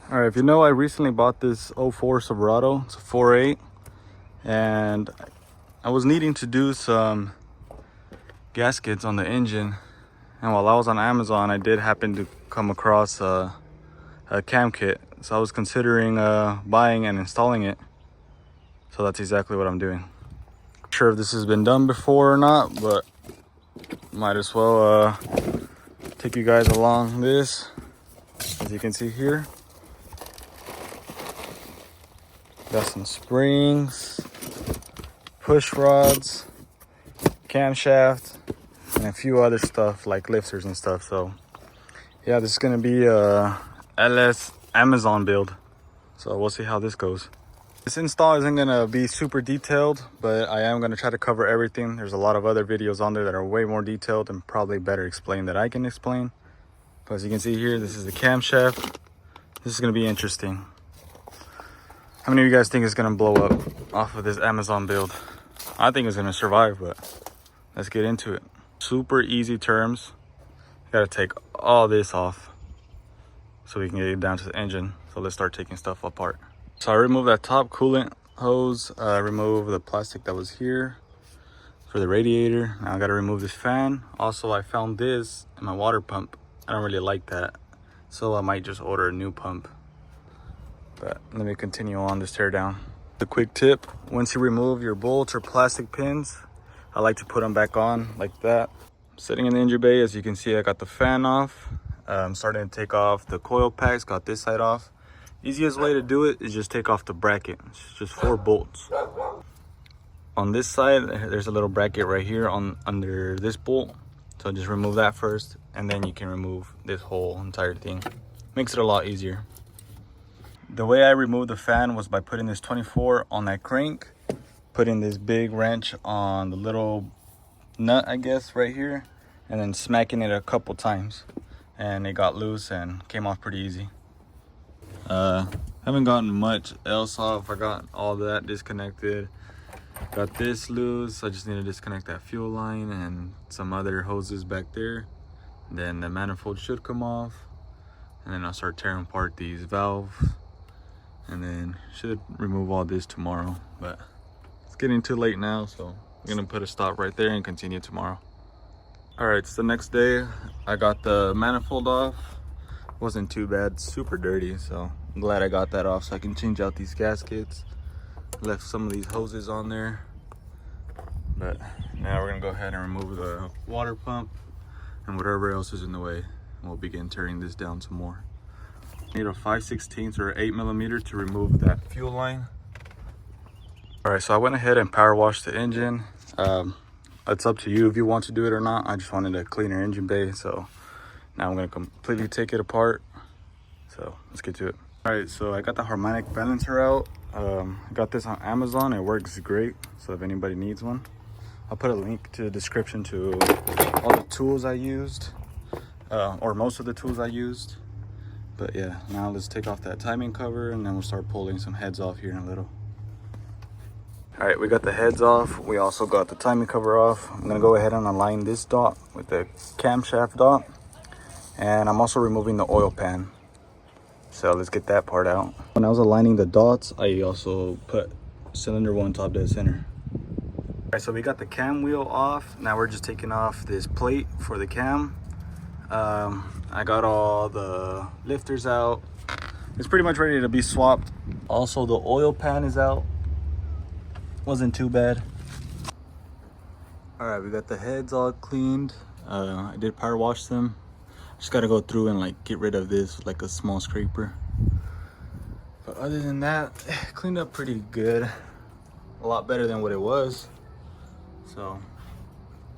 All right, if you know, I recently bought this '04 Silverado. It's a 4.8, and I was needing to do some gaskets on the engine. And while I was on Amazon, I did happen to come across a cam kit. So I was considering buying and installing it. So that's exactly what I'm doing. Not sure if this has been done before or not, but might as well take you guys along this. As you can see here, got some springs, push rods, camshaft, and a few other stuff like lifters and stuff. So yeah, this is gonna be a LS Amazon build. So we'll see how this goes. This install isn't gonna be super detailed, but I am gonna try to cover everything. There's a lot of other videos on there that are way more detailed and probably better explained than I can explain. But as you can see here, this is the camshaft. This is gonna be interesting. How many of you guys think it's gonna blow up off of this Amazon build? I think it's gonna survive, but let's get into it. Super easy terms. Gotta take all this off so we can get it down to the engine. So let's start taking stuff apart. So I removed that top coolant hose, remove the plastic that was here for the radiator. Now I gotta remove this fan. Also, I found this in my water pump. I don't really like that, so I might just order a new pump. But let me continue on this tear down. The quick tip, once you remove your bolts or plastic pins, I like to put them back on like that. Sitting in the engine bay, as you can see, I got the fan off. I'm starting to take off the coil packs, got this side off. Easiest way to do it is just take off the bracket. It's just 4 bolts. On this side, there's a little bracket right here under this bolt. So just remove that first, and then you can remove this whole entire thing. Makes it a lot easier. The way I removed the fan was by putting this 24 on that crank, putting this big wrench on the little nut, I guess, right here, and then smacking it a couple times. And it got loose and came off pretty easy. Haven't gotten much else off. I got all that disconnected. Got this loose. I just need to disconnect that fuel line and some other hoses back there. Then the manifold should come off. And then I'll start tearing apart these valves. And then should remove all this tomorrow. But it's getting too late now, so I'm gonna put a stop right there and continue tomorrow. All right, it's the next day. I got the manifold off. Wasn't too bad, super dirty, so I'm glad I got that off so I can change out these gaskets. Left some of these hoses on there, but now we're gonna go ahead and remove the water pump and whatever else is in the way, and we'll begin tearing this down some more. Need a 5/16 or 8mm to remove that fuel line. All right, so I went ahead and power washed the engine. It's up to you if you want to do it or not. I just wanted a cleaner engine bay, so now I'm gonna completely take it apart. So let's get to it. All right, so I got the harmonic balancer out. I got this on Amazon. It works great, so if anybody needs one, I'll put a link to the description to all the tools I used, or most of the tools I used. But yeah, now let's take off that timing cover, and then we'll start pulling some heads off here in a little. All right, we got the heads off. We also got the timing cover off. I'm gonna go ahead and align this dot with the camshaft dot. And I'm also removing the oil pan. So let's get that part out. When I was aligning the dots, I also put cylinder 1 top dead center. All right, so we got the cam wheel off. Now we're just taking off this plate for the cam. I got all the lifters out. It's pretty much ready to be swapped. Also, the oil pan is out. Wasn't too bad. All right, we got the heads all cleaned. I did power wash them. Just gotta go through and like get rid of this with like a small scraper. But other than that, cleaned up pretty good. A lot better than what it was. So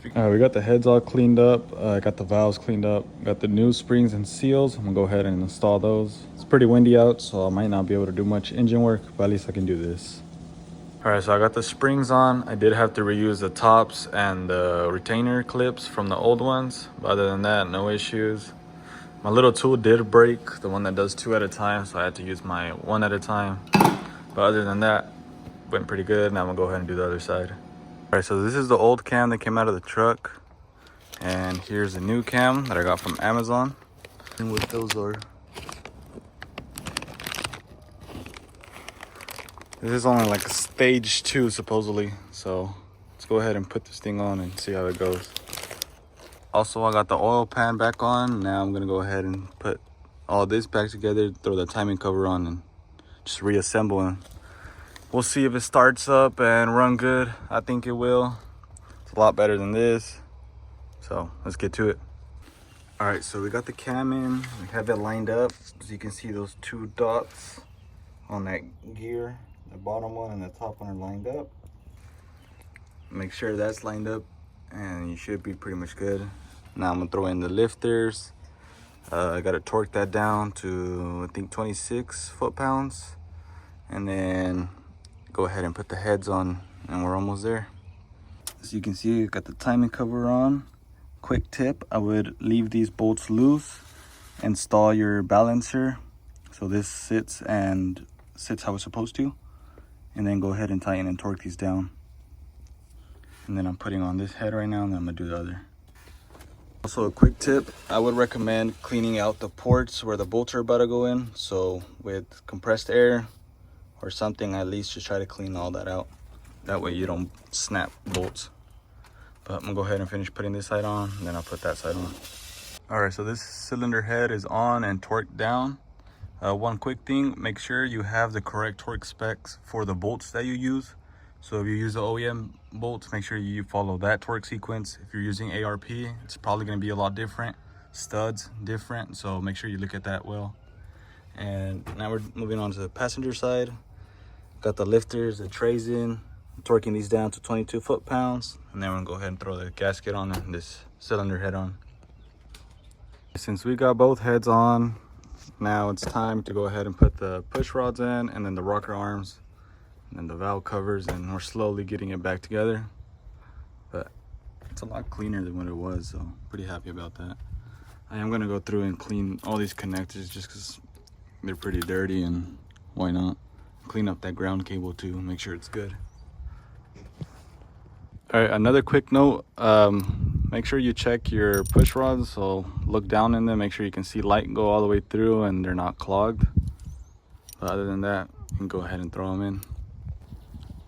we got the heads all cleaned up. I got the valves cleaned up. Got the new springs and seals. I'm gonna go ahead and install those. It's pretty windy out, so I might not be able to do much engine work, but at least I can do this. All right, so I got the springs on. I did have to reuse the tops and the retainer clips from the old ones. But other than that, no issues. My little tool did break, the one that does 2 at a time, so I had to use my 1 at a time. But other than that, went pretty good. Now I'm gonna go ahead and do the other side. All right, so this is the old cam that came out of the truck. And here's the new cam that I got from Amazon. And what those are. This is only like stage 2 supposedly, so let's go ahead and put this thing on and see how it goes. Also, I got the oil pan back on. Now I'm gonna go ahead and put all this back together, throw the timing cover on, and just reassemble, and we'll see if it starts up and run good. I think it will. It's a lot better than this, so let's get to it. All right, so we got the cam in. We have it lined up, so you can see those 2 dots on that gear. The bottom one and the top one are lined up. Make sure that's lined up and you should be pretty much good. Now I'm gonna throw in the lifters. I gotta torque that down to I think 26 foot-pounds, and then go ahead and put the heads on, and we're almost there. As you can see, I got the timing cover on. Quick tip, I would leave these bolts loose, install your balancer so this sits how it's supposed to, and then go ahead and tighten and torque these down. And then I'm putting on this head right now, and then I'm gonna do the other. Also, a quick tip, I would recommend cleaning out the ports where the bolts are about to go in. So with compressed air or something, at least just try to clean all that out. That way you don't snap bolts. But I'm gonna go ahead and finish putting this side on, and then I'll put that side on. All right, so this cylinder head is on and torqued down. One quick thing, make sure you have the correct torque specs for the bolts that you use. So if you use the OEM bolts, make sure you follow that torque sequence. If you're using ARP, it's probably gonna be a lot different. Studs different, so make sure you look at that well. And now we're moving on to the passenger side. Got the lifters, the trays in, torquing these down to 22 foot-pounds. And then we're gonna go ahead and throw the gasket on and this cylinder head on. Since we got both heads on, now it's time to go ahead and put the push rods in, and then the rocker arms, and then the valve covers, and we're slowly getting it back together. But it's a lot cleaner than what it was, so pretty happy about that. I am gonna go through and clean all these connectors just because they're pretty dirty, and why not? Clean up that ground cable too, make sure it's good. All right, another quick note, make sure you check your push rods. So look down in them, make sure you can see light go all the way through and they're not clogged. But other than that, you can go ahead and throw them in.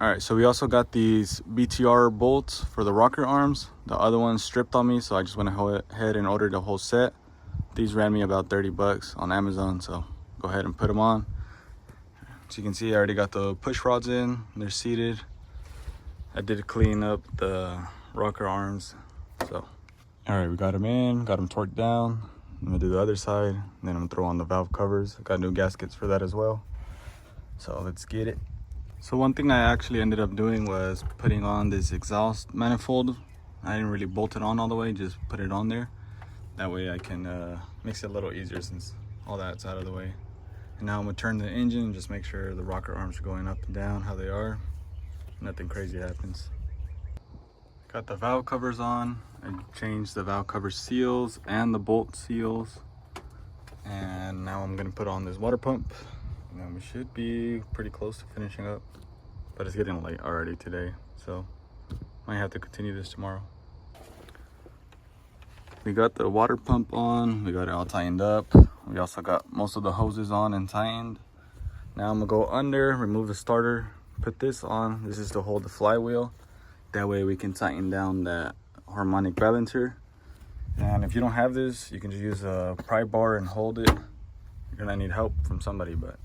All right, so we also got these BTR bolts for the rocker arms. The other ones stripped on me, so I just went ahead and ordered the whole set. These ran me about 30 bucks on Amazon, so go ahead and put them on. So you can see I already got the push rods in, they're seated. I did clean up the rocker arms, so. All right, we got them in, got them torqued down. I'm gonna do the other side, and then I'm gonna throw on the valve covers. I got new gaskets for that as well. So let's get it. So one thing I actually ended up doing was putting on this exhaust manifold. I didn't really bolt it on all the way, just put it on there. That way I can makes it a little easier since all that's out of the way. And now I'm gonna turn the engine and just make sure the rocker arms are going up and down how they are. Nothing crazy happens. Got the valve covers on. I changed the valve cover seals and the bolt seals. And now I'm gonna put on this water pump. And then we should be pretty close to finishing up. But it's getting late already today, so might have to continue this tomorrow. We got the water pump on, we got it all tightened up. We also got most of the hoses on and tightened. Now I'm gonna go under, remove the starter, put this on. This is to hold the flywheel. That way we can tighten down that harmonic balancer. And if you don't have this, you can just use a pry bar and hold it. You're gonna need help from somebody, but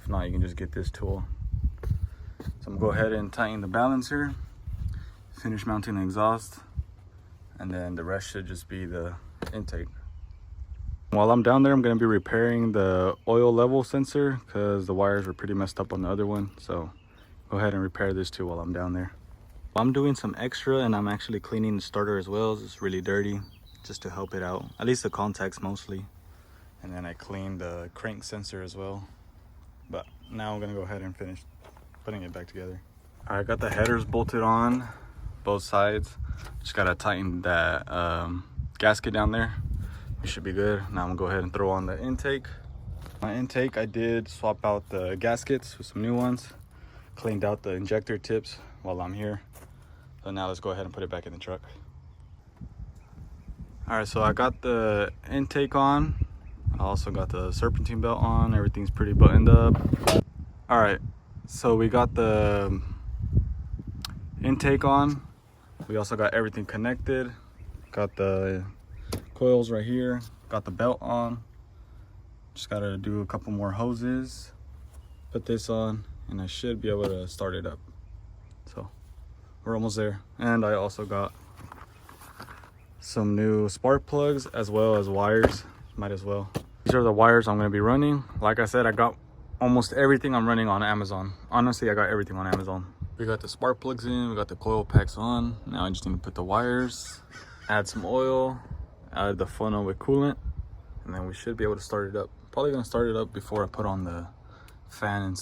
if not, you can just get this tool. So I'm gonna go ahead and tighten the balancer, finish mounting the exhaust, and then the rest should just be the intake. While I'm down there, I'm gonna be repairing the oil level sensor because the wires were pretty messed up on the other one. So go ahead and repair this too while I'm down there. I'm doing some extra, and I'm actually cleaning the starter as well. It's really dirty, just to help it out, at least the contacts mostly. And then I cleaned the crank sensor as well. But now I'm gonna go ahead and finish putting it back together. I got the headers bolted on both sides. Just gotta tighten that gasket down there. We should be good. Now I'm gonna go ahead and throw on the intake. My intake, I did swap out the gaskets with some new ones. Cleaned out the injector tips while I'm here. So now let's go ahead and put it back in the truck. All right, so I got the intake on. I also got the serpentine belt on. Everything's pretty buttoned up. All right, So we got the intake on. We also got everything connected. Got the coils right here. Got the belt on. Just gotta do a couple more hoses. Put this on and I should be able to start it up. So we're almost there. And I also got some new spark plugs as well as wires. Might as well. These are the wires I'm gonna be running. Like I said, I got almost everything I'm running on Amazon. Honestly, I got everything on Amazon. We got the spark plugs in, we got the coil packs on. Now I just need to put the wires, add some oil, add the funnel with coolant, and then we should be able to start it up. Probably gonna start it up before I put on the fan.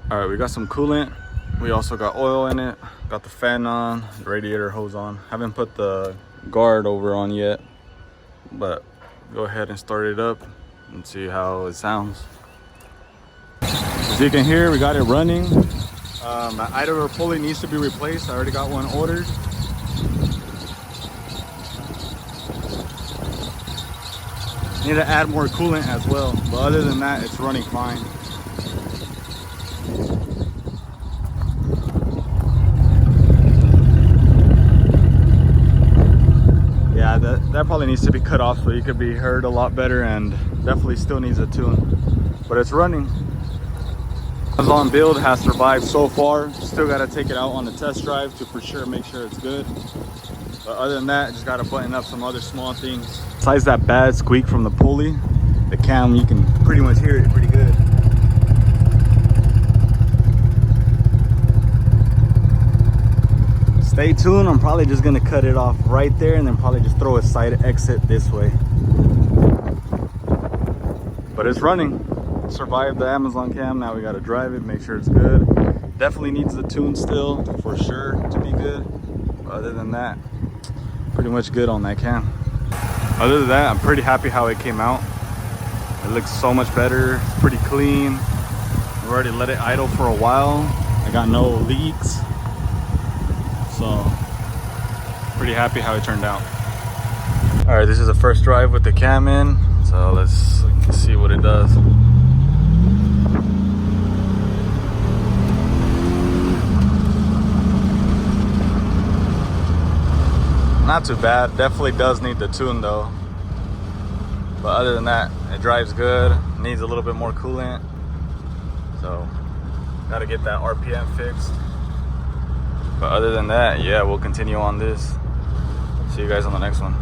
All right, we got some coolant. We also got oil in it. Got the fan on, the radiator hose on. Haven't put the guard over on yet, but go ahead and start it up and see how it sounds. As you can hear, we got it running. The idler pulley needs to be replaced. I already got one ordered. Need to add more coolant as well, but other than that, it's running fine. Yeah, that probably needs to be cut off so you could be heard a lot better, and definitely still needs a tune, but it's running. Amazon build has survived so far. Still got to take it out on the test drive to for sure make sure it's good. But other than that, just got to button up some other small things. Besides that bad squeak from the pulley, the cam, you can pretty much hear it pretty good. Stay tuned. I'm probably just going to cut it off right there and then probably just throw a side exit this way. But it's running. Survived the Amazon cam. Now we got to drive it, make sure it's good. Definitely needs the tune still for sure to be good, but other than that, pretty much good on that cam. Other than that, I'm pretty happy how it came out. It looks so much better. It's pretty clean. We already let it idle for a while. I got no leaks, so pretty happy how it turned out. All right, this is the first drive with the cam in, so let's see what it does. Not too bad. Definitely does need the tune though. But other than that, it drives good. Needs a little bit more coolant. So, gotta get that RPM fixed. But other than that, yeah, we'll continue on this. See you guys on the next one.